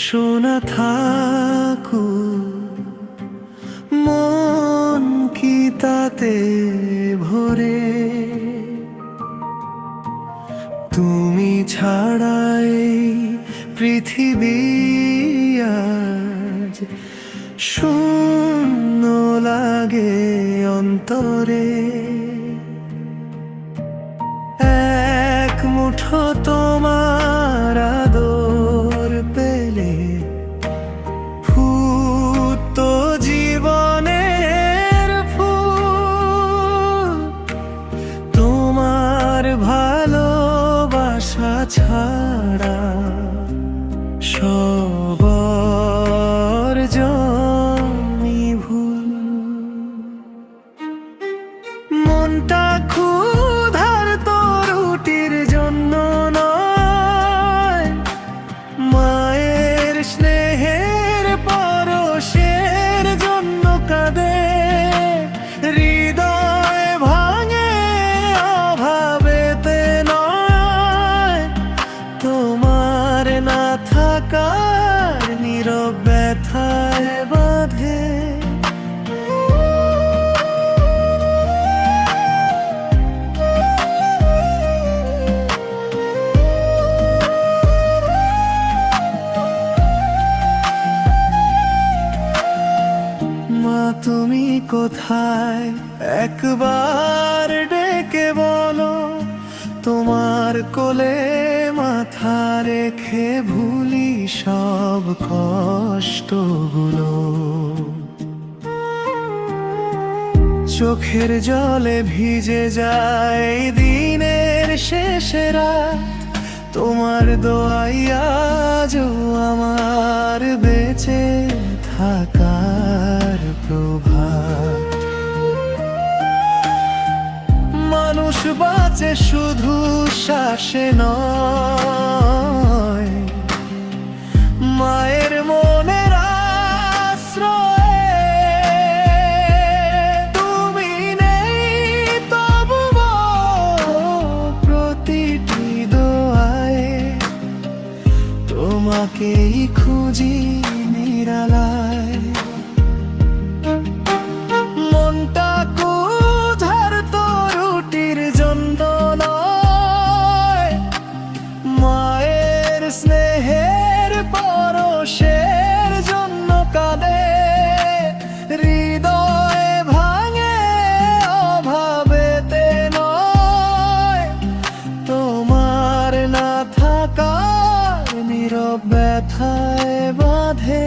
শোনা থাকু, মন কি তাতে ভরে? তুমি ছাড়াই পৃথিবী আজ শূন্য লাগে অন্তরে। এক মুঠো তোমার আদর পেলে ফুটতো জীবনের ফুল। তোমার ভালোবাসা ছাড়া সব অর্জনই ভুল। মনটা ক্ষুধার্ত রুটির জন্য নয়, মায়ের স্নেহের পরশের জন্য কাঁদে। হৃদয় ভাঙে অভাবেতে নয়, তোমার না থাকার নীরব ব্যথায় বাঁধে। মা তুমি কোথায়, একবার ডেকে বলো। তোমার কোলে মাথা রেখে ভুলি সব কষ্টগুলো। চোখের জলে ভিজে যায় দিনের শেষে রাত, তোমার দোয়াই আজও আমার বেঁচে থাকার প্রভাত। মানুষ বাঁচে শুধু শ্বাসে নয়, মায়ের মনের আশ্রয়ে। তুমি নেই তবু প্রতিটি দোয়ায় তোমাকেই খুঁজি নিরালায়। মনটা ক্ষুধার্ত রুটির জন্য নয়, মায়ের স্নেহের পরশের জন্য কাঁদে। হৃদয় ভাঙে অভাবেতে নয়, তোমার না থাকার নীরব ব্যথায় বাঁধে।